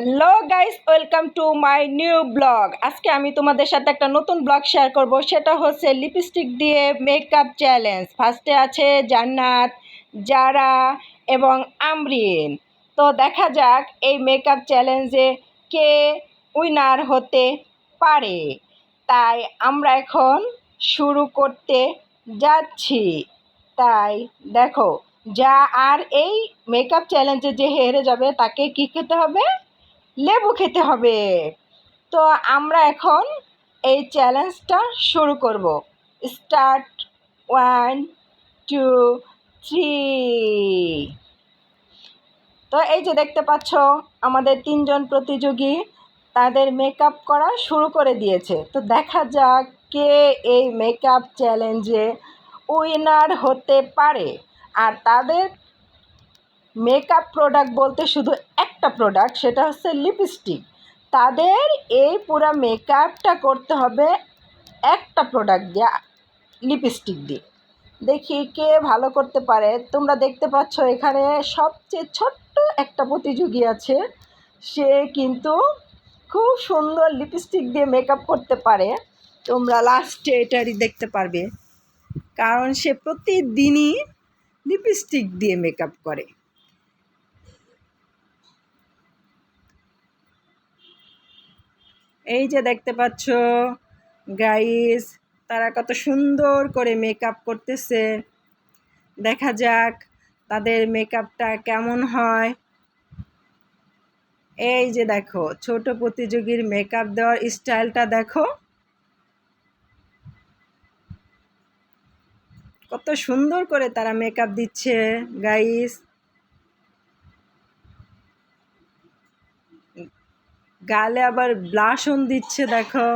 Hello guys, welcome to my new blog. আজকে আমি তোমাদের সাথে একটা নতুন ব্লগ শেয়ার করব। সেটা হচ্ছে লিপস্টিক দিয়ে মেকআপ চ্যালেঞ্জ। ফার্স্টে আছে জান্নাত, জারা এবং আমরিন। তো দেখা যাক এই মেকআপ চ্যালেঞ্জে কে উইনার হতে পারে। তাই আমরা এখন শুরু করতে যাচ্ছি। তাই দেখো, যা আর এই মেকআপ চ্যালেঞ্জে যে হেরে যাবে তাকে কি খেতে হবে? লেবু খেতে হবে। তো আমরা এখন এই চ্যালেঞ্জটা শুরু করব। স্টার্ট। 1 2 3। তো এই যে দেখতে পাচ্ছ, আমাদের তিনজন প্রতিযোগী তাদের মেকআপ করা শুরু করে দিয়েছে। তো দেখা যাক কে এই মেকআপ চ্যালেঞ্জে উইনার হতে পারে। আর তাদের মেকআপ প্রোডাক্ট বলতে শুধু একটা প্রোডাক্ট, সেটা হচ্ছে লিপস্টিক। তাদের এই পুরো মেকআপটা করতে হবে একটা প্রোডাক্ট দিয়ে, লিপস্টিক দিয়ে। দেখি কে ভালো করতে পারে। তোমরা দেখতে পাচ্ছ এখানে সবচেয়ে ছোট্ট একটা প্রতিযোগী আছে। সে কিন্তু খুব সুন্দর লিপস্টিক দিয়ে মেকআপ করতে পারে। তোমরা লাস্টে এটারই দেখতে পারবে, কারণ সে প্রতিদিনই লিপস্টিক দিয়ে মেকআপ করে। এই যে দেখতে পাচ্ছ গাইস, তারা কত সুন্দর করে মেকআপ করতেছে। দেখা যাক তাদের মেকআপটা কেমন হয়। এই যে দেখো, ছোট প্রতিযোগীর মেকআপ দেওয়ার স্টাইলটা দেখো, কত সুন্দর করে তারা মেকআপ দিচ্ছে গাইস। গালে আবার ব্লাশন দিচ্ছে দেখো।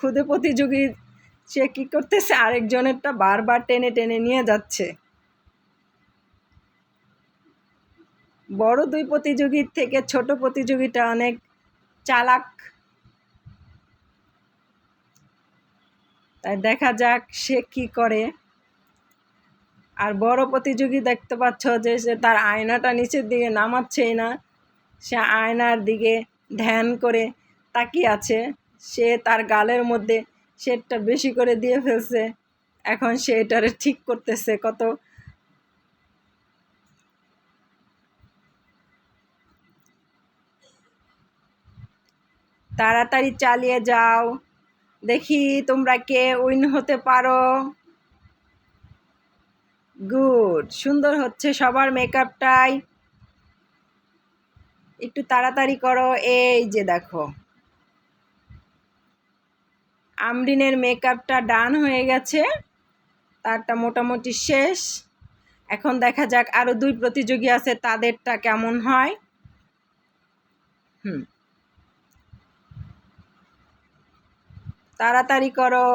খুদে প্রতিযোগী সে কি করতেছে, আরেকজনেরটা বারবার টেনে টেনে নিয়ে যাচ্ছে। বড় দুই প্রতিযোগীর থেকে ছোট প্রতিযোগীটা অনেক চালাক। তাই দেখা যাক সে কি করে। আর বড় প্রতিযোগী দেখতে পাচ্ছ যে সে তার আয়নাটা নিচের দিকে নামাচ্ছেই না। সে আয়নার দিকে ধ্যান করে তাকিয়ে আছে। সে তার গালের মধ্যে শেডটা বেশি করে দিয়ে ফেলছে। এখন সে এটারে ঠিক করতেছে। কত তাড়াতাড়ি চালিয়ে যাও, দেখি তোমরা কে উইন হতে পারো। গুড, সুন্দর হচ্ছে সবার মেকআপটাই। একটু তাড়াতাড়ি করো। এই যে দেখো, আমরিনের মেকআপটা ডান হয়ে গেছে, তারটা মোটামুটি শেষ। এখন দেখা যাক আরো দুই প্রতিযোগী আছে, তাদেরটা কেমন হয়। তাড়াতাড়ি করো,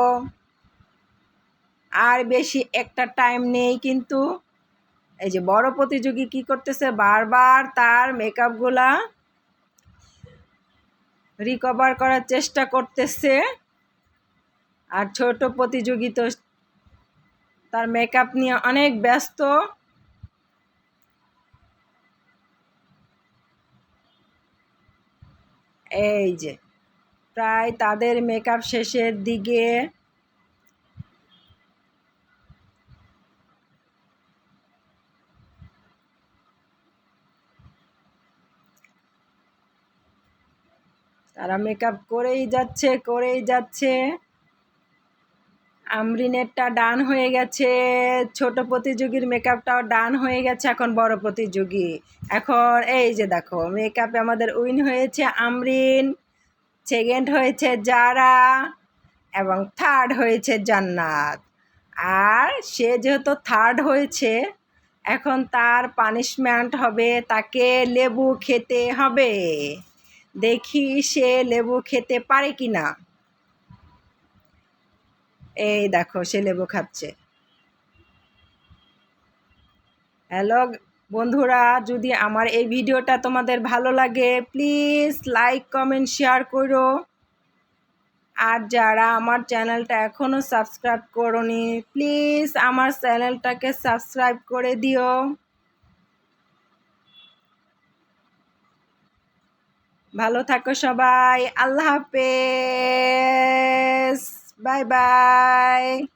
আর বেশি একটা টাইম নেই কিন্তু। এই যে বড় প্রতিযোগী কি করতেছে, বারবার তার মেকআপগুলা রিকভার করার চেষ্টা করতেছে। আর ছোট প্রতিযোগী তো তার মেকআপ নিয়ে অনেক ব্যস্ত। এই যে প্রায় তাদের মেকআপ শেষের দিকে। তারা মেকআপ করেই যাচ্ছে। আমরিনেরটা ডান হয়ে গেছে, ছোট প্রতিযোগীর মেকআপটাও ডান হয়ে গেছে। এখন বড় প্রতিযোগী। এখন এই যে দেখো, মেকআপে আমাদের উইন হয়েছে আমরিন, সেকেন্ড হয়েছে জারা এবং থার্ড হয়েছে জান্নাত। আর সে যেহেতু থার্ড হয়েছে, এখন তার পানিশমেন্ট হবে তাকে লেবু খেতে হবে। দেখি সে লেবু খেতে পারে কি না। এই দেখো, সে লেবু খাচ্ছে। হ্যালো বন্ধুরা, যদি আমার এই ভিডিওটা তোমাদের ভালো লাগে প্লিজ লাইক কমেন্ট শেয়ার করো। আর যারা আমার চ্যানেলটা এখনও সাবস্ক্রাইব করোনি প্লিজ আমার চ্যানেলটাকে সাবস্ক্রাইব করে দিও। ভালো থাকো সবাই, আল্লাহ হাফেজ, বাই বাই।